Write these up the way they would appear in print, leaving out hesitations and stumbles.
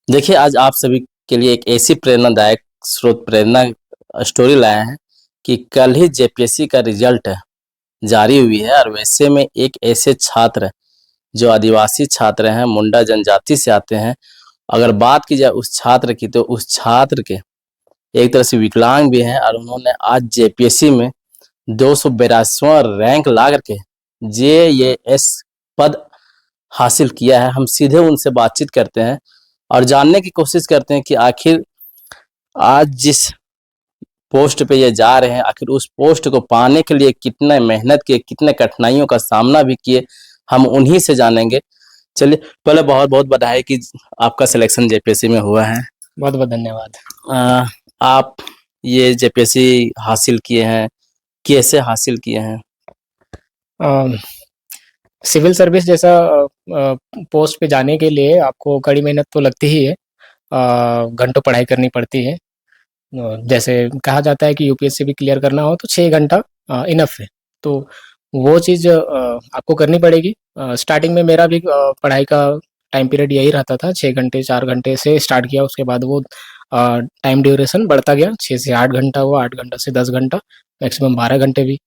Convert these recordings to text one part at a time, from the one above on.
देखिए, आज आप सभी के लिए एक ऐसी प्रेरणादायक प्रेरणा स्टोरी लाए हैं कि कल ही जेपीएससी का रिजल्ट जारी हुई है और वैसे में एक ऐसे छात्र जो आदिवासी छात्र हैं, मुंडा जनजाति से आते हैं। अगर बात की जाए उस छात्र की, तो उस छात्र के एक तरह से विकलांग भी हैं और उन्होंने आज जेपीएससी में 282वां रैंक ला करके जेएएस पद हासिल किया है। हम सीधे उनसे बातचीत करते हैं और जानने की कोशिश करते हैं कि आखिर आज जिस पोस्ट पे ये जा रहे हैं, आखिर उस पोस्ट को पाने के लिए कितने मेहनत किए, कितने कठिनाइयों का सामना भी किए, हम उन्हीं से जानेंगे। चलिए, पहले बहुत-बहुत बधाई कि आपका सिलेक्शन जेपीएससी में हुआ है। बहुत-बहुत धन्यवाद। अ, आप ये जेपीएससी हासिल किए हैं, कैसे हासिल किए हैं? अ, सिविल सर्विस जैसा पोस्ट पे जाने के लिए आपको कड़ी मेहनत तो लगती ही है। घंटों पढ़ाई करनी पड़ती है। जैसे कहा जाता है कि यूपीएससी भी क्लियर करना हो तो 6 घंटा इनफ है। तो वो चीज़ आपको करनी पड़ेगी। स्टार्टिंग में मेरा भी पढ़ाई का टाइम पीरियड यही रहता था, 6 घंटे 4 घंटे से स्टार्ट किया, उसके बाद वो टाइम ड्यूरेशन बढ़ता गया, 6 से 8 घंटा हुआ, 8 घंटा से 10 घंटा, मैक्सिमम 12 घंटे भी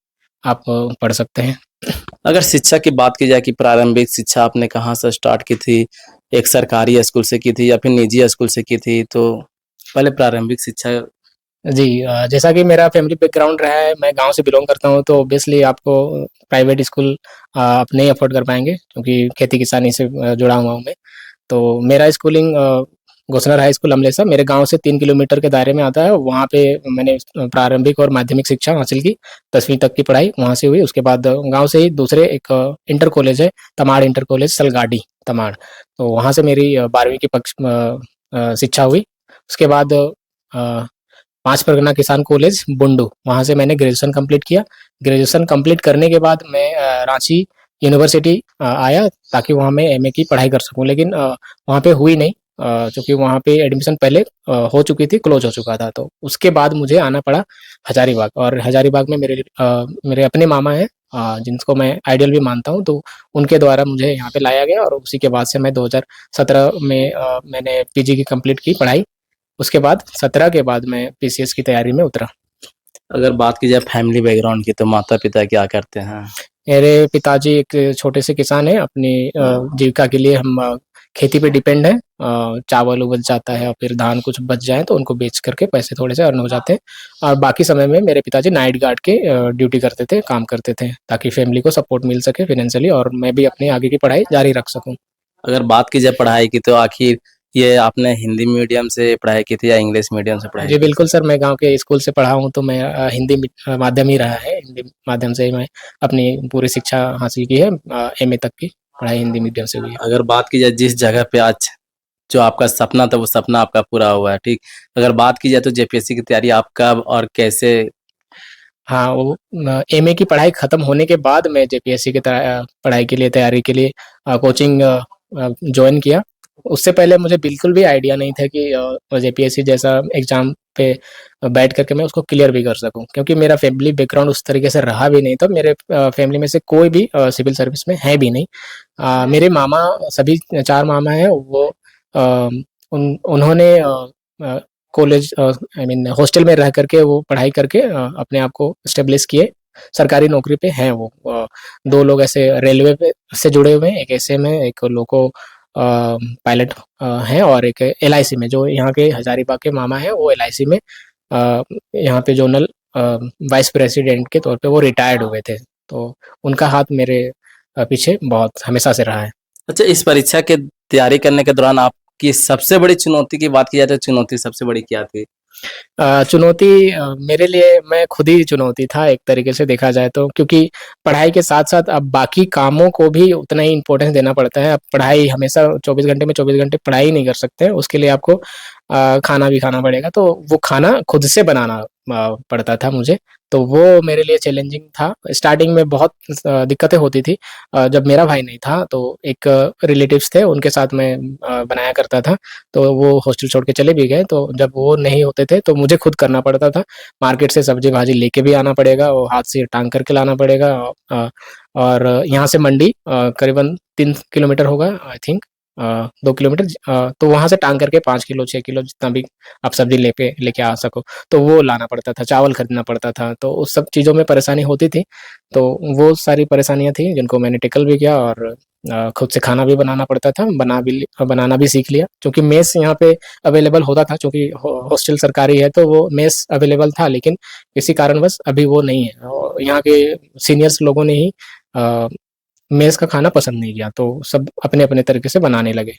आप पढ़ सकते हैं। अगर शिक्षा की बात की जाए कि प्रारंभिक शिक्षा आपने कहाँ से स्टार्ट की थी? एक सरकारी स्कूल से की थी या फिर निजी स्कूल से की थी? तो पहले प्रारंभिक शिक्षा। जी, जैसा कि मेरा फैमिली बैकग्राउंड रहा है, मैं गाँव से बिलॉन्ग करता हूँ, तो ऑब्वियसली आपको प्राइवेट स्कूल आप नहीं अफ़ोर्ड कर पाएँगे, क्योंकि खेती-किसानी से जुड़ा हुआ हूँ मैं। तो मेरा स्कूलिंग घोसनर हाई स्कूल अमलेसा मेरे गाँव से 3 किलोमीटर के दायरे में आता है। वहाँ पे मैंने प्रारंभिक और माध्यमिक शिक्षा हासिल की, 10वीं तक की पढ़ाई वहाँ से हुई। उसके बाद गाँव से ही दूसरे एक इंटर कॉलेज है, तमाड़ इंटर कॉलेज सलगाड़ी, तमाड़। तो वहाँ से मेरी 12वीं की शिक्षा हुई। उसके बाद 5 परगना किसान कॉलेज बुंडू, वहाँ से मैंने ग्रेजुएशन कंप्लीट किया। ग्रेजुएशन कंप्लीट करने के बाद मैं रांची यूनिवर्सिटी आया, ताकि वहाँ मैं एमए की पढ़ाई कर सकूँ, लेकिन वहाँ पे हुई नहीं, चूँकि वहाँ पे एडमिशन पहले हो चुकी थी, क्लोज़ हो चुका था। तो उसके बाद मुझे आना पड़ा हज़ारीबाग, और हज़ारीबाग में मेरे अपने मामा हैं, जिनको मैं आइडियल भी मानता हूँ, तो उनके द्वारा मुझे यहाँ पे लाया गया, और उसी के बाद से मैं 2017 में मैंने पीजी की कंप्लीट की पढ़ाई। उसके बाद 17 के बाद मैं पीसीएस की तैयारी में उतरा। अगर बात की जाए फैमिली बैकग्राउंड की, तो माता-पिता क्या करते हैं? मेरे पिताजी एक छोटे से किसान हैं, अपनी जीविका के लिए हम खेती पे डिपेंड हैं। चावल उपज जाता है और फिर धान कुछ बच जाए तो उनको बेच करके पैसे थोड़े से अर्न हो जाते हैं, और बाकी समय में मेरे पिताजी नाइट गार्ड के ड्यूटी करते थे, काम करते थे, ताकि फैमिली को सपोर्ट मिल सके फाइनेंशियली, और मैं भी अपनी आगे की पढ़ाई जारी रख सकूँ। अगर बात की जाए पढ़ाई की, तो आखिर ये आपने हिंदी मीडियम से पढ़ाई की थी या इंग्लिश मीडियम से पढ़ाई जी, की बिल्कुल थी? सर, मैं गाँव के स्कूल से पढ़ा हूँ, तो मैं हिंदी माध्यम ही रहा है। हिंदी माध्यम से ही मैं अपनी पूरी शिक्षा हासिल की है। एमए तक की पढ़ाई हिंदी मीडियम से हुई है। अगर बात की जाए जिस जगह पे आज जो आपका सपना था, वो सपना आपका पूरा हुआ है, ठीक? अगर बात की जाए तो जेपीएससी की तैयारी आप कब और कैसे। हाँ, वो एमए की पढ़ाई खत्म होने के बाद मैं जेपीएससी की पढ़ाई के लिए, तैयारी के लिए कोचिंग जॉइन किया। उससे पहले मुझे बिल्कुल भी आइडिया नहीं था कि जेपीएससी जैसा एग्ज़ाम पे बैठ कर के मैं उसको क्लियर भी कर सकूँ, क्योंकि मेरा फैमिली बैकग्राउंड उस तरीके से रहा भी नहीं था। मेरे फैमिली में से कोई भी सिविल सर्विस में है भी नहीं। मेरे मामा, सभी 4 मामा हैं, वो अ, उन्होंने कॉलेज आई मीन हॉस्टल में रह करके वो पढ़ाई करके अपने आप को एस्टेब्लिश किए, सरकारी नौकरी पे हैं वो। 2 लोग ऐसे रेलवे पे से जुड़े हुए हैं, एक एसए में, एक लोको पायलट हैं, और एक एलआईसी में, जो यहाँ के हज़ारीबाग के मामा हैं, वो एलआईसी में यहाँ पे ज़ोनल वाइस प्रेसिडेंट के तौर पे वो रिटायर्ड हुए थे। तो उनका हाथ मेरे पीछे बहुत हमेशा से रहा है। अच्छा, इस परीक्षा के तैयारी करने के दौरान आपकी सबसे बड़ी चुनौती की बात की जाए, तो चुनौती सबसे बड़ी क्या थी? चुनौती मेरे लिए मैं खुद ही चुनौती था, एक तरीके से देखा जाए तो, क्योंकि पढ़ाई के साथ-साथ अब बाकी कामों को भी उतना ही इम्पोर्टेंस देना पड़ता है। अब पढ़ाई हमेशा 24 घंटे में 24 घंटे पढ़ाई नहीं कर सकते, उसके लिए आपको खाना भी खाना पड़ेगा, तो वो खाना खुद से बनाना पड़ता था मुझे, तो वो मेरे लिए चैलेंजिंग था। स्टार्टिंग में बहुत दिक्कतें होती थी। जब मेरा भाई नहीं था, तो एक रिलेटिव्स थे, उनके साथ मैं बनाया करता था, तो वो हॉस्टल छोड़ के चले भी गए, तो जब वो नहीं होते थे, तो मुझे खुद करना पड़ता था। मार्केट से सब्ज़ी-भाजी लेके भी आना पड़ेगा, और हाथ से टाँग करके लाना पड़ेगा, और यहाँ से मंडी करीबन 3 किलोमीटर होगा आई थिंक, 2 किलोमीटर तो वहाँ से टाँग करके 5 किलो 6 किलो जितना भी आप सब्ज़ी लेके आ सको, तो वो लाना पड़ता था, चावल खरीदना पड़ता था, तो उस सब चीज़ों में परेशानी होती थी। तो वो सारी परेशानियाँ थी जिनको मैंने टैकल भी किया और खुद से खाना भी बनाना पड़ता था, बनाना भी सीख लिया क्योंकि मेस यहाँ पे अवेलेबल होता था चूँकि हॉस्टल सरकारी है तो वो मेस अवेलेबल था लेकिन किसी कारणवश अभी वो नहीं है और यहाँ के सीनियर्स लोगों ने ही अ, मेस का खाना पसंद नहीं किया, तो सब अपने-अपने तरीके से बनाने लगे।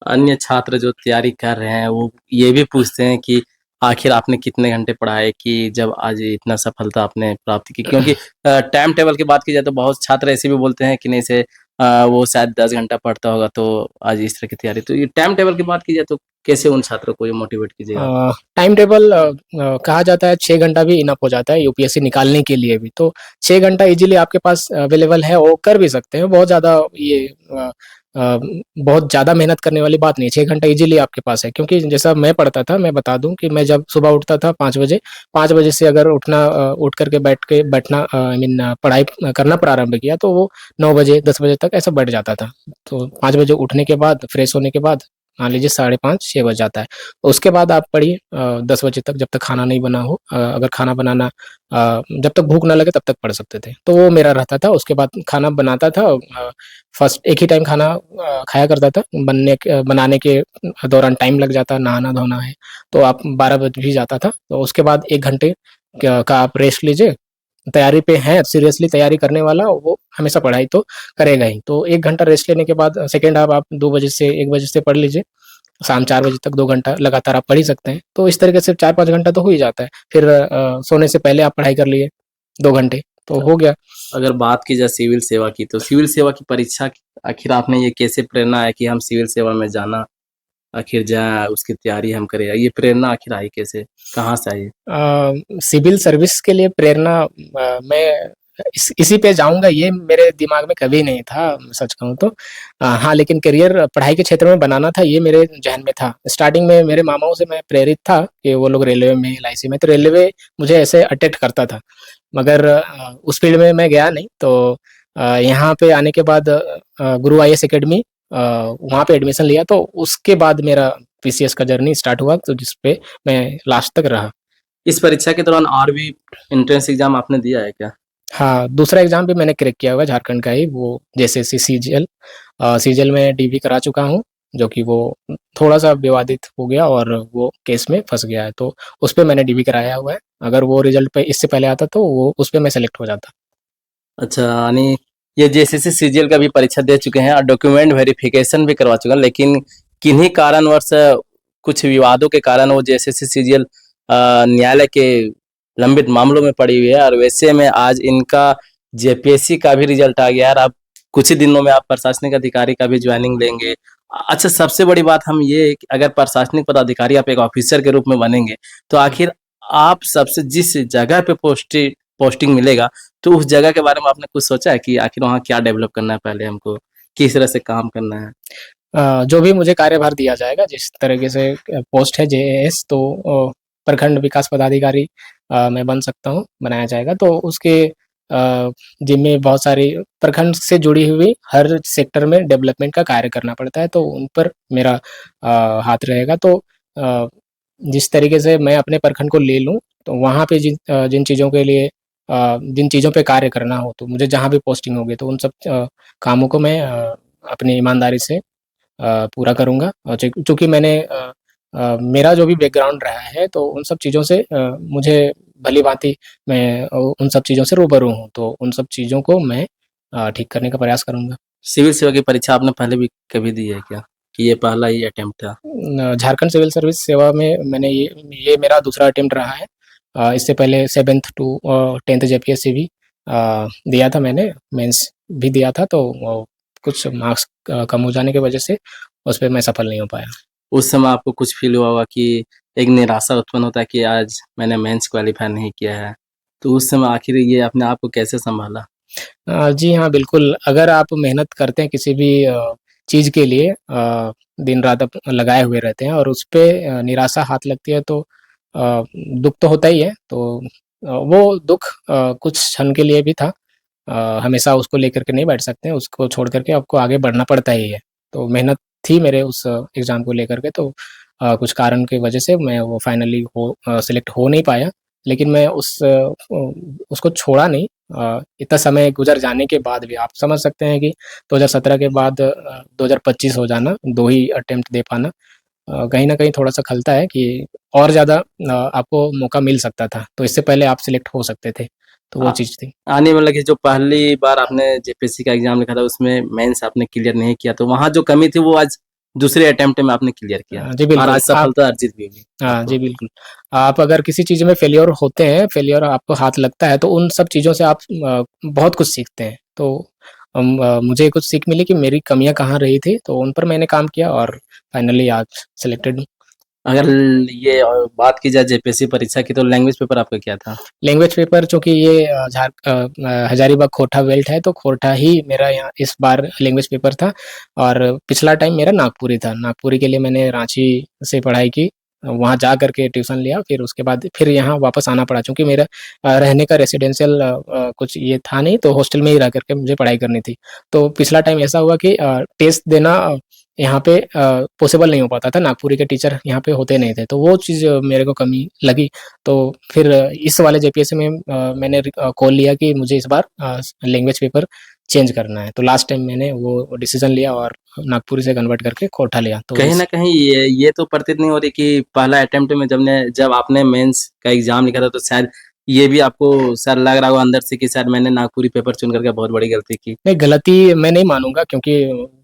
अन्य छात्र जो तैयारी कर रहे हैं वो ये भी पूछते हैं कि आखिर आपने कितने घंटे पढ़ाए कि जब आज इतना सफलता आपने प्राप्त की? क्योंकि टाइम टेबल की बात की जाए तो बहुत छात्र ऐसे भी बोलते हैं कि नहीं से वो शायद 10 घंटा पढ़ता होगा तो आज इस तरह की तैयारी। तो ये टाइम टेबल की बात की जाए तो कैसे उन छात्रों को ये मोटिवेट कीजिएगा आप? टाइम टेबल कहा जाता है 6 घंटा भी इनफ हो जाता है यूपीएससी निकालने के लिए भी, तो 6 घंटा ईज़िली आपके पास अवेलेबल है, वो कर भी सकते हैं। बहुत ज़्यादा ये बहुत ज़्यादा मेहनत करने वाली बात नहीं है, 6 घंटा ईज़िली आपके पास है क्योंकि जैसा मैं पढ़ता था, मैं बता दूँ कि मैं जब सुबह उठता था 5 बजे, 5 बजे से अगर उठ कर के बैठना आई मीन पढ़ाई करना प्रारंभ किया, तो वो 9 बजे, 10 बजे तक ऐसा बैठ जाता था। तो 5 बजे उठने के बाद, फ्रेश होने के बाद मान लीजिए साढ़े 5, 6 बज जाता है। उसके बाद आप पढ़िए 10 बजे तक जब तक खाना नहीं बना हो अगर खाना बनाना जब तक भूख ना लगे तब तक पढ़ सकते थे। तो वो मेरा रहता था, उसके बाद खाना बनाता था फर्स्ट एक ही टाइम खाना खाया करता था। बनाने के दौरान टाइम लग जाता, नहाना-धोना है, तो आप 12 बज भी जाता था। तो उसके बाद 1 घंटे का आप रेस्ट लीजिए। तैयारी पे हैं, सीरियसली तैयारी करने वाला वो हमेशा पढ़ाई तो करेगा ही। तो 1 घंटा रेस्ट लेने के बाद सेकंड हाफ आप 2 बजे से 1 बजे से पढ़ लीजिए। शाम 4 बजे तक 2 घंटा लगातार आप पढ़ ही सकते हैं। तो इस तरीके से 4-5 घंटा तो हो ही जाता है। फिर सोने से पहले आप पढ़ाई कर लिए 2 घंटे, तो हो गया। अगर बात की जाए सिविल सेवा की तो सिविल सेवा की परीक्षा आखिर आपने ये कैसे प्रेरणा है कि हम सिविल सेवा में जाना आखिर जाएँ, उसकी तैयारी हम करें। ये प्रेरणा आखिर आई कैसे? कहाँ से आई? सिविल सर्विस के लिए प्रेरणा मैं इसी पे जाऊँगा ये मेरे दिमाग में कभी नहीं था, सच कहूँ तो। हाँ, लेकिन करियर पढ़ाई के क्षेत्र में बनाना था ये मेरे ज़हन में था। स्टार्टिंग में मेरे मामाओं से मैं प्रेरित था कि वो लोग रेलवे में, एलआईसी में, तो रेलवे मुझे ऐसे अट्रैक्ट करता था। मगर उस फील्ड में मैं गया नहीं, तो यहाँ पे आने के बाद गुरु आईएएस एकेडमी वहाँ पे एडमिशन लिया, तो उसके बाद मेरा पीसीएस का जर्नी स्टार्ट हुआ, तो जिस पे मैं लास्ट तक रहा। इस परीक्षा के दौरान और भी एंट्रेंस एग्ज़ाम आपने दिया है क्या? हाँ, दूसरा एग्ज़ाम भी मैंने क्रैक किया हुआ है झारखंड का ही, वो जेएसएससी सीजीएल। सीजीएल में डीवी करा चुका हूँ, जो कि वो थोड़ा-सा विवादित हो गया और वो केस में फँस गया है, तो उस पे मैंने डीवी कराया हुआ है। अगर वो रिज़ल्ट पे इससे पहले आता तो वो उस पे मैं सेलेक्ट हो जाता। अच्छा, यानी ये जेएसएससी सीजीएल का भी परीक्षा दे चुके हैं और डॉक्यूमेंट वेरिफिकेशन भी करवा चुके हैं, लेकिन किन्हीं कारणवश कुछ विवादों के कारण वो जेएसएससी सीजीएल न्यायालय के लंबित मामलों में पड़ी हुई है और वैसे में आज इनका जेपीएससी का भी रिजल्ट आ गया है और अब कुछ ही दिनों में आप प्रशासनिक अधिकारी का भी ज्वाइनिंग लेंगे। अच्छा, सबसे बड़ी बात हम ये कि अगर प्रशासनिक पदाधिकारी आप एक ऑफिसर के रूप में बनेंगे, तो आखिर आप सबसे जिस जगह पे पोस्टिंग मिलेगा तो उस जगह के बारे में आपने कुछ सोचा है कि आखिर वहाँ क्या डेवलप करना है पहले हमको? किस तरह से काम करना है? जो भी मुझे कार्यभार दिया जाएगा, जिस तरीके से पोस्ट है जेएएस, तो प्रखंड विकास पदाधिकारी मैं बन सकता हूँ, बनाया जाएगा। तो उसके जिम्मे बहुत सारी प्रखंड से जुड़ी हुई हर सेक्टर में डेवलपमेंट का कार्य करना पड़ता है, तो उन पर मेरा हाथ रहेगा। तो जिस तरीके से मैं अपने प्रखंड को ले लूँ, तो वहाँ पे जिन चीज़ों के लिए जिन चीज़ों पे कार्य करना हो, तो मुझे जहाँ भी पोस्टिंग होगी, तो उन सब कामों को मैं अपनी ईमानदारी से पूरा करूँगा और चूँकि मैंने मेरा जो भी बैकग्राउंड रहा है, तो उन सब चीज़ों से मुझे भली-भाँति मैं उन सब चीज़ों से रूबरू हूँ, तो उन सब चीज़ों को मैं ठीक करने का प्रयास करूँगा। सिविल सेवा की परीक्षा आपने पहले भी कभी दी है क्या? कि ये पहला ही अटेम्प्ट था? झारखंड सिविल सर्विस सेवा में मैंने ये मेरा दूसरा अटेम्प्ट रहा है। इससे पहले 7th टू 10th जेपीएससी भी दिया था मैंने, मेंस भी दिया था, तो कुछ मार्क्स कम हो जाने की वजह से उस पे मैं सफल नहीं हो पाया। उस समय आपको कुछ फ़ील हुआ होगा कि एक निराशा उत्पन्न होता है कि आज मैंने मेंस क्वालीफाई नहीं किया है। तो उस समय आखिर ये अपने आप को कैसे सँभाला? जी हाँ, बिल्कुल, अगर आप मेहनत करते हैं किसी भी चीज़ के लिए दिन-रात आप लगाए हुए रहते हैं और उस पे निराशा हाथ लगती है, तो दुःख तो होता ही है। तो वो दुःख कुछ क्षण के लिए भी था। हमेशा उसको लेकर के नहीं बैठ सकते हैं, उसको छोड़ कर के आपको आगे बढ़ना पड़ता ही है। तो मेहनत थी मेरे उस एग्ज़ाम को लेकर के, तो कुछ कारण की वजह से मैं वो फाइनली सेलेक्ट हो नहीं पाया। लेकिन मैं उसको छोड़ा नहीं। इतना समय गुज़र जाने के बाद भी आप समझ सकते हैं कि 2017 के बाद 2025 हो जाना, 2 ही अटेम्प्ट दे पाना कहीं न कहीं थोड़ा-सा खलता है कि और ज़्यादा आपको मौका मिल सकता था। तो इससे पहले आप सेलेक्ट हो सकते थे। तो वो आ, चीज़ थी। आने वाला कि जो पहली बार आपने जेपीएससी का एग्जाम लिखा था उसमें मेंस आपने क्लियर नहीं किया, तो वहाँ जो कमी थी वो आज दूसरे अटेम्प्ट में आपने क्लियर किया जी और आज बिल्कुल। आप सफलता अर्जित भी हुई हाँ, आपको। जी बिल्कुल। आप अगर किसी चीज़ में फेल्योर होते हैं, फेल्योर आपको हाथ लगता है, तो उन सब चीज़ों से आप बहुत कुछ सीखते हैं। तो मुझे कुछ सीख मिली कि मेरी कमियाँ कहाँ रही थी, तो उन पर मैंने काम किया और फाइनली आज सेलेक्टेड हूँ। अगर ये बात की जाए जेपीएससी परीक्षा की, तो लैंग्वेज पेपर आपका क्या था? लैंग्वेज पेपर चूँकि ये हज़ारीबाग खोरठा बेल्ट है, तो खोरठा ही मेरा यहाँ इस बार लैंग्वेज पेपर था और पिछला टाइम मेरा नागपुरी था। नागपुरी के लिए मैंने रांची से पढ़ाई की। वहाँ जा कर के ट्यूशन लिया, फिर उसके बाद फिर यहाँ वापस आना पड़ा चूँकि मेरा रहने का रेसिडेंशियल कुछ ये था नहीं, तो हॉस्टल में ही रह कर के मुझे पढ़ाई करनी थी। तो पिछला टाइम ऐसा हुआ कि टेस्ट देना यहाँ पे पॉसिबल नहीं हो पाता था, नागपुरी के टीचर यहाँ पे होते नहीं थे, तो वो चीज़ मेरे को कमी लगी। तो फिर इस वाले जेपीएससी में मैंने कॉल लिया कि मुझे इस बार लैंग्वेज पेपर चेंज करना है। तो लास्ट टाइम मैंने वो डिसीज़न लिया और नागपुरी से कन्वर्ट करके खोरठा लिया। तो कहीं इस न कहीं ये तो प्रतीत नहीं हो रही कि पहला अटेम्प्ट में जब आपने मेंस का एग्ज़ाम लिखा था, तो शायद ये भी आपको शायद लग रहा होगा अंदर से कि शायद मैंने नागपुरी पेपर चुन कर के बहुत बड़ी गलती की। नहीं, गलती मैं नहीं मानूँगा क्योंकि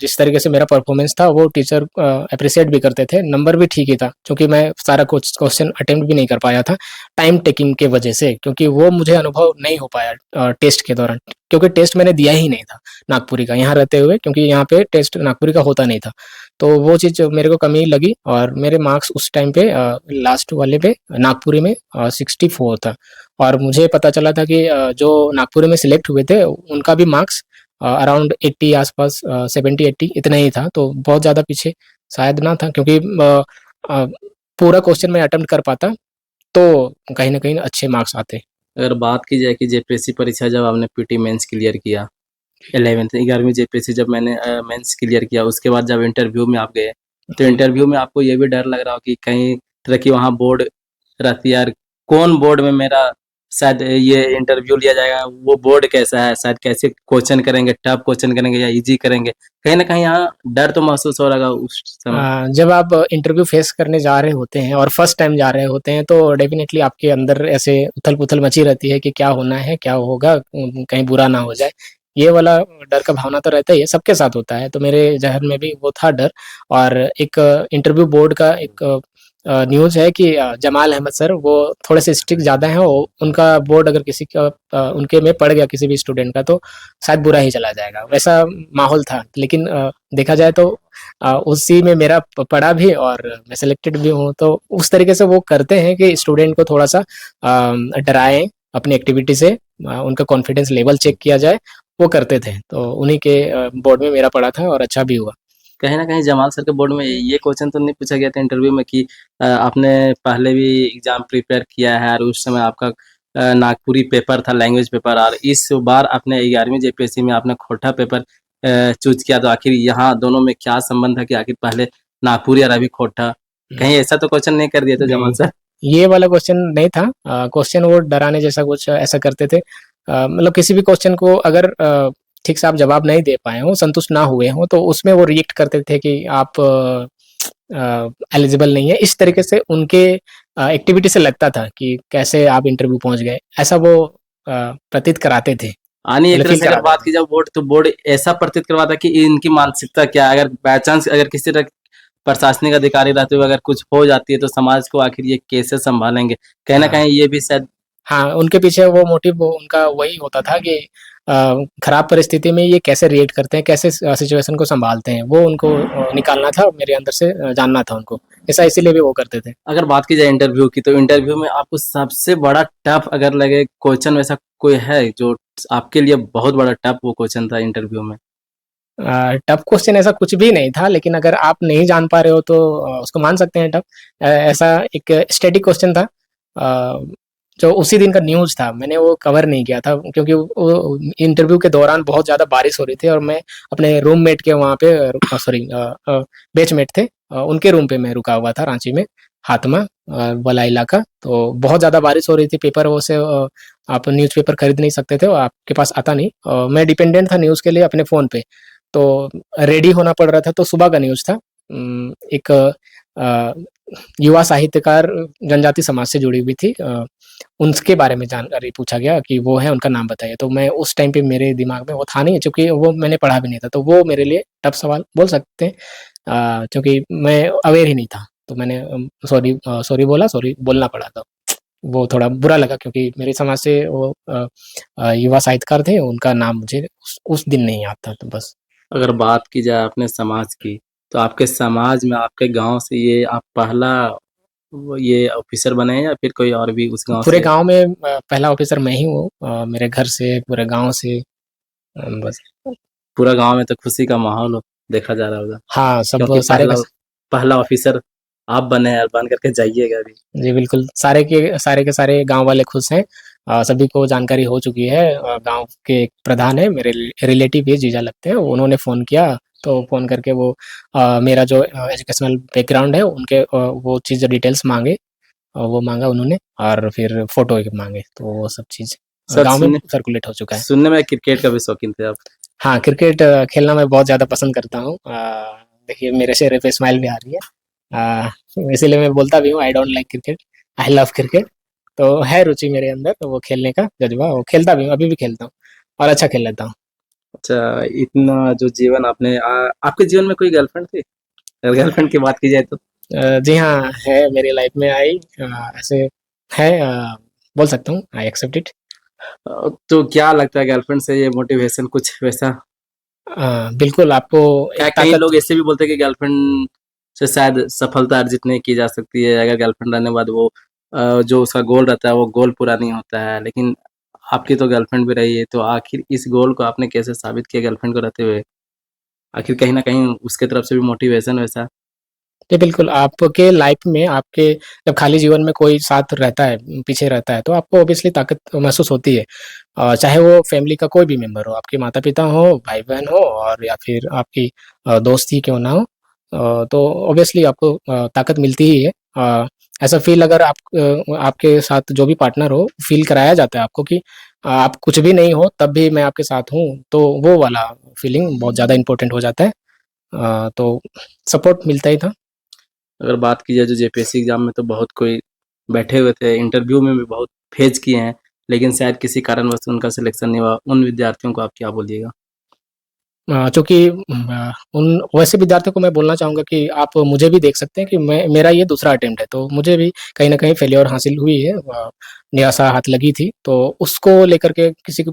जिस तरीके से मेरा परफ़ॉर्मेंस था वो टीचर एप्रिशिएट भी करते थे, नंबर भी ठीक ही था क्योंकि मैं सारा क्वेश्चन अटेम्प्ट भी नहीं कर पाया था, टाइम टेकिंग के वजह से क्योंकि वो मुझे अनुभव नहीं हो पाया टेस्ट के दौरान क्योंकि टेस्ट मैंने दिया ही नहीं था नागपुरी का यहाँ रहते हुए क्योंकि यहाँ पे टेस्ट नागपुरी का होता नहीं था। तो वो चीज़ मेरे को कमी लगी और मेरे मार्क्स उस टाइम पे लास्ट वाले पे नागपुरी में 64 था और मुझे पता चला था कि जो नागपुरी में सिलेक्ट हुए थे उनका भी मार्क्स अराउंड 80 आसपास 70-80 इतना ही था, तो बहुत ज़्यादा पीछे शायद ना था क्योंकि अ, पूरा क्वेश्चन मैं अटेम्प्ट कर पाता, तो कहीं न कहीं अच्छे मार्क्स आते। अगर बात की जाए कि जेपीएससी परीक्षा जब आपने पीटी मेंस क्लियर किया, 11वीं जेपीएससी जब मैंने मेंस क्लियर किया, उसके बाद जब इंटरव्यू में आप गए, तो इंटरव्यू में आपको ये भी डर लग रहा हो कि कहीं तरह की वहाँ बोर्ड रहती है यार, कौन बोर्ड में मेरा शायद ये इंटरव्यू लिया जाएगा, वो बोर्ड कैसा है, शायद कैसे क्वेश्चन करेंगे, टफ क्वेश्चन करेंगे या ईज़ी करेंगे? कहीं न कहीं यहाँ डर तो महसूस हो रहा होगा उस समय? जब आप इंटरव्यू फेस करने जा रहे होते हैं और फर्स्ट टाइम जा रहे होते हैं, तो डेफ़िनेटली आपके अंदर ऐसे उथल-पुथल मची रहती है कि क्या होना है, क्या होगा? कहीं बुरा ना हो जाए। ये वाला डर का भावना तो रहता ही है, सबके साथ होता है, तो मेरे ज़हन में भी वो था डर और एक इंटरव्यू बोर्ड का एक न्यूज़ है कि जमाल अहमद सर वो थोड़े से स्ट्रिक्ट ज़्यादा हैं, वो उनका बोर्ड अगर किसी का उनके में पड़ गया किसी भी स्टूडेंट का, तो शायद बुरा ही चला जाएगा, वैसा माहौल था। लेकिन देखा जाए तो उसी में मेरा पड़ा भी और मैं सिलेक्टेड भी हूँ, तो उस तरीके से वो करते हैं कि स्टूडेंट को थोड़ा-सा डराएँ अपनी एक्टिविटी से उनका कॉन्फिडेंस लेवल चेक किया जाए, वो करते थे। तो उन्हीं के बोर्ड में मेरा पड़ा था और अच्छा भी हुआ। कहीं न कहीं जमाल सर के बोर्ड में ये क्वेश्चन तो नहीं पूछा गया था इंटरव्यू में कि आपने पहले भी एग्ज़ाम प्रिपेयर किया है और उस समय आपका नागपुरी पेपर था, लैंग्वेज पेपर, और इस बार आपने 11वीं जेपीएससी में आपने खोटा पेपर चूज़ किया, तो आखिर यहाँ दोनों में क्या संबंध है कि आखिर पहले नागपुरी और अभी खोटा? कहीं ऐसा तो क्वेश्चन नहीं कर दिए थे जमाल नहीं, सर? ये वाला क्वेश्चन नहीं था। क्वेश्चन वो डराने जैसा कुछ ऐसा करते थे। मतलब किसी भी क्वेश्चन को अगर ठीक से आप जवाब नहीं दे पाए हों, संतुष्ट ना हुए हों, तो उसमें वो रिएक्ट करते थे कि आप एलिजिबल नहीं है। इस तरीके से उनके एक्टिविटी से लगता था कि कैसे आप इंटरव्यू पहुँच गए। ऐसा वो प्रतीत कराते थे, यानी एक मतलब तरह फ़ील से अगर कराते बात थे। की जाए बोर्ड, तो बोर्ड ऐसा प्रतीत करवाता है कि इनकी मानसिकता क्या है? अगर बाय चांस अगर किसी तरह प्रशासनिक अधिकारी रहते हुए अगर कुछ हो जाती है, तो समाज को आखिर ये कैसे सँभालेंगे? कहीं न हाँ। कहीं ये भी शायद हाँ, उनके पीछे वो मोटिव वो उनका वही होता था कि खराब परिस्थिति में ये कैसे रिएक्ट करते हैं, कैसे सिचुएशन को सँभालते हैं, वो उनको निकालना था मेरे अंदर से जानना था उनको। ऐसा इसीलिए भी वो करते थे। अगर बात की जाए इंटरव्यू की, तो इंटरव्यू में आपको सबसे बड़ा टफ अगर लगे क्वेश्चन, वैसा कोई है जो आपके लिए बहुत बड़ा टफ वो क्वेश्चन था इंटरव्यू में? टफ क्वेश्चन ऐसा कुछ भी नहीं था, लेकिन अगर आप नहीं जान पा रहे हो तो उसको मान सकते हैं टफ। ऐसा एक स्टैटिक क्वेश्चन था। जो उसी दिन का न्यूज़ था, मैंने वो कवर नहीं किया था क्योंकि वो इंटरव्यू के दौरान बहुत ज़्यादा बारिश हो रही थी और मैं अपने रूममेट के वहाँ पे सॉरी बैचमेट थे, उनके रूम पे मैं रुका हुआ था रांची में, हातमा वाला इलाका। तो बहुत ज़्यादा बारिश हो रही थी, पेपर वो से आप न्यूज़पेपर खरीद नहीं सकते थे, आपके पास आता नहीं। मैं डिपेंडेंट था न्यूज़ के लिए अपने फ़ोन पे, तो रेडी होना पड़ रहा था, तो सुबह का न्यूज़ था। एक युवा साहित्यकार जनजाति समाज से जुड़ी हुई थी, उनके बारे में जानकारी पूछा गया कि वो है, उनका नाम बताइए। तो मैं उस टाइम पे मेरे दिमाग में वो था नहीं, चूँकि वो मैंने पढ़ा भी नहीं था, तो वो मेरे लिए टफ सवाल बोल सकते हैं, क्योंकि मैं अवेयर ही नहीं था। तो मैंने सॉरी बोला, सॉरी बोलना पड़ा था। वो थोड़ा बुरा लगा क्योंकि मेरे समाज से वो युवा साहित्यकार थे, उनका नाम मुझे उस दिन नहीं याद था, तो बस। अगर बात की जाए अपने समाज की, तो आपके समाज में आपके गांव से ये आप पहला ये ऑफिसर बने हैं या फिर कोई और भी उस गांव पूरे से? गाँव में पहला ऑफिसर मैं ही हूँ, मेरे घर से, पूरे गाँव से, बस। पूरा गांव में तो खुशी का माहौल देखा जा रहा होगा, हाँ, सब क्योंकि सारे का पहला पहला ऑफिसर आप बने हैं और बन करके जाइएगा भी। जी, बिल्कुल, सारे के सारे गाँव वाले खुश हैं। सभी को जानकारी हो चुकी है। गाँव के एक प्रधान हैं, मेरे रिलेटिव ही जीजा लगते हैं, उन्होंने फ़ोन किया, तो फ़ोन करके वो मेरा जो एजुकेशनल बैकग्राउंड है, उनके वो चीज़ डिटेल्स माँगे, वो माँगा उन्होंने और फिर फ़ोटो एक माँगे, तो वो सब चीज़ सच गाँव में सुनने सर्कुलेट हो चुका है। सुनने में क्रिकेट का भी शौकीन थे आप। हाँ, क्रिकेट खेलना मैं बहुत ज़्यादा पसंद करता हूँ। देखिए मेरे चेहरे पे स्माइल भी आ रही है। इसीलिए मैं बोलता भी हूँ I don't like cricket, I love cricket. तो है रुचि मेरे अंदर तो वो खेलने का जज़्बा, वो खेलता भी हूँ, अभी भी खेलता हूँ और अच्छा खेल लेता हूँ। अच्छा, इतना जो जीवन आपने आपके जीवन में कोई गर्लफ्रेंड थी? अगर गर्लफ्रेंड की बात की जाए तो? जी हाँ, है मेरी लाइफ़ में आई, ऐसे है, बोल सकता हूँ आई एक्सेप्ट इट। तो क्या लगता है गर्लफ्रेंड से ये मोटिवेशन कुछ वैसा? बिल्कुल आपको क्या एक कई ताकत। लोग ऐसे भी बोलते हैं कि गर्लफ्रेंड से शायद सफलता अर्जित नहीं की जा सकती है, अगर गर्लफ्रेंड रहने के बाद वो जो उसका गोल रहता है वो गोल पूरा नहीं होता है, लेकिन आपकी तो गर्लफ्रेंड भी रही है, तो आखिर इस गोल को आपने कैसे साबित किया गर्लफ्रेंड को रहते हुए? आखिर कहीं न कहीं उसके तरफ से भी मोटिवेशन वैसा? जी, बिल्कुल, आपके लाइफ़ में आपके जब खाली जीवन में कोई साथ रहता है, पीछे रहता है, तो आपको ऑब्वियसली ताकत महसूस होती है। चाहे वो फैमिली का कोई भी मेंबर हो, आपके माता-पिता हों, भाई-बहन हो और या फिर आपकी दोस्त ही क्यों ना हो, तो ऑब्वियसली आपको ताकत मिलती ही है। ऐसा फ़ील अगर आपके साथ जो भी पार्टनर हो, फ़ील कराया जाता है आपको कि आप कुछ भी नहीं हो, तब भी मैं आपके साथ हूँ, तो वो वाला फ़ीलिंग बहुत ज़्यादा इम्पोर्टेंट हो जाता है। तो सपोर्ट मिलता ही था। अगर बात की जाए जो जेपीएससी एग्ज़ाम में तो बहुत कोई बैठे हुए थे, इंटरव्यू में भी बहुत फेज़ किए हैं, लेकिन शायद किसी कारणवश उनका सिलेक्शन नहीं हुआ। उन विद्यार्थियों को आप क्या बोलिएगा? चूँकि उन वैसे विद्यार्थियों को मैं बोलना चाहूँगा कि आप मुझे भी देख सकते हैं कि मेरा ये दूसरा अटेम्प्ट है, तो मुझे भी कहीं न कहीं फेल्योर हासिल हुई है, निराशा हाथ लगी थी, तो उसको लेकर के किसी को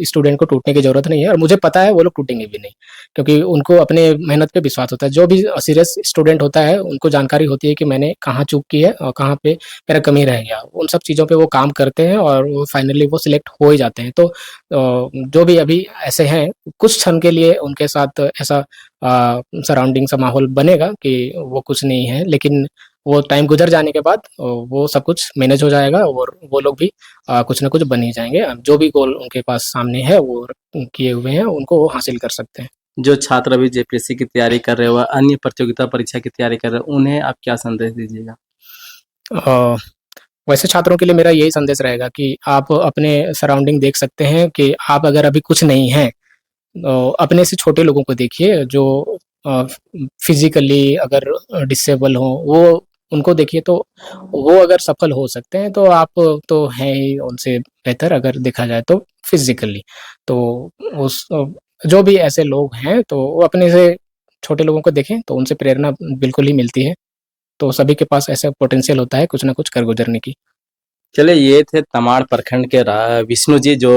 स्टूडेंट को टूटने की ज़रूरत नहीं है और मुझे पता है वो लोग टूटेंगे भी नहीं, क्योंकि उनको अपने मेहनत पे विश्वास होता है। जो भी सीरियस स्टूडेंट होता है, उनको जानकारी होती है कि मैंने कहाँ चूक की है और कहाँ पे मेरा कमी रह गया। उन सब चीज़ों पे वो काम करते हैं और वो फाइनली वो सिलेक्ट हो ही जाते हैं। तो जो भी अभी ऐसे हैं, कुछ क्षण के लिए उनके साथ ऐसा सराउंडिंग सा माहौल बनेगा कि वो कुछ नहीं है, लेकिन वो टाइम गुज़र जाने के बाद वो सब कुछ मैनेज हो जाएगा और वो लोग भी कुछ न कुछ बन ही जाएँगे। जो भी गोल उनके पास सामने है वो किए हुए हैं, उनको वो हासिल कर सकते हैं। जो छात्र अभी जेपीएससी की तैयारी कर रहे हो, अन्य प्रतियोगिता परीक्षा की तैयारी कर रहे हो, उन्हें आप क्या संदेश दीजिएगा? अ, वैसे छात्रों के लिए मेरा यही संदेश रहेगा कि आप अपने सराउंडिंग देख सकते हैं कि आप अगर अभी कुछ नहीं हैं, अपने से छोटे लोगों को देखिए जो अ, फिज़िकली अगर डिसेबल हों, वो उनको देखिए, तो वो अगर सफल हो सकते हैं, तो आप तो हैं ही उनसे बेहतर अगर देखा जाए तो फिज़िकली। तो उस जो भी ऐसे लोग हैं, तो वो अपने से छोटे लोगों को देखें, तो उनसे प्रेरणा बिल्कुल ही मिलती है। तो सभी के पास ऐसा पोटेंशियल होता है कुछ न कुछ कर गुज़रने की। चलिए, ये थे तमाड़ प्रखंड के विष्णु जी जो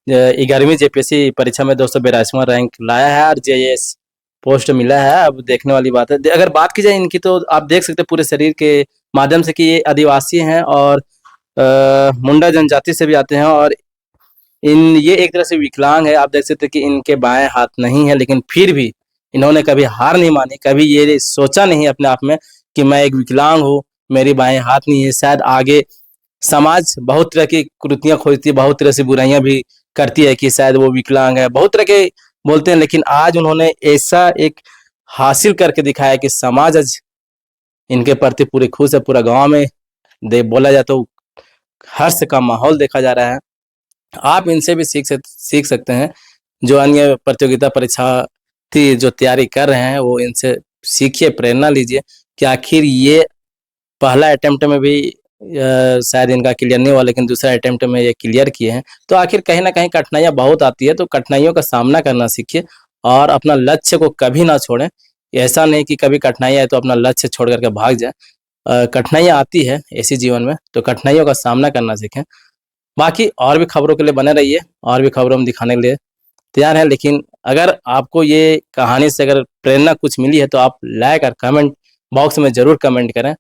11वीं जेपीएससी परीक्षा में 282वां रैंक लाया है और जेएएस पोस्ट मिला है। अब देखने वाली बात है। अगर बात की जाए इनकी तो आप देख सकते हैं पूरे शरीर के माध्यम से कि ये आदिवासी हैं और मुंडा जनजाति से भी आते हैं और ये एक तरह से विकलांग है। आप देख सकते हैं कि इनके बाएं हाथ नहीं है, लेकिन फिर भी इन्होंने कभी हार नहीं मानी, कभी ये सोचा नहीं अपने आप में कि मैं एक विकलांग हूँ, मेरी बाएं हाथ नहीं है, शायद आगे समाज बहुत तरह की कुरीतियाँ खोजती है, बहुत तरह से बुराइयाँ भी करती है कि शायद वो विकलांग है, बहुत तरह के बोलते हैं, लेकिन आज उन्होंने ऐसा एक हासिल करके दिखाया कि समाज आज इनके प्रति पूरी खुश है, पूरा गाँव में बोला जाए तो हर्ष का माहौल देखा जा रहा है। आप इनसे भी सीख सकते हैं, जो अन्य प्रतियोगिता परीक्षा की जो तैयारी कर रहे हैं, वो इनसे सीखिए, प्रेरणा लीजिए कि आखिर ये पहला अटेम्प्ट में भी शायद इनका क्लियर नहीं हुआ, लेकिन दूसरा अटेम्प्ट में ये क्लियर किए हैं। तो आखिर कहीं न कहीं कठिनाइयाँ बहुत आती है, तो कठिनाइयों का सामना करना सीखिए और अपना लक्ष्य को कभी ना छोड़ें। ऐसा नहीं कि कभी कठिनाई आए तो अपना लक्ष्य छोड़ कर के भाग जाएँ। कठिनाइयाँ आती है ऐसी जीवन में, तो कठिनाइयों का सामना करना सीखें। बाकी और भी खबरों के लिए बने रहिए, और भी खबरों हम दिखाने के लिए तैयार हैं। लेकिन अगर आपको ये कहानी से अगर प्रेरणा कुछ मिली है, तो आप लाइक और कमेंट बॉक्स में ज़रूर कमेंट करें।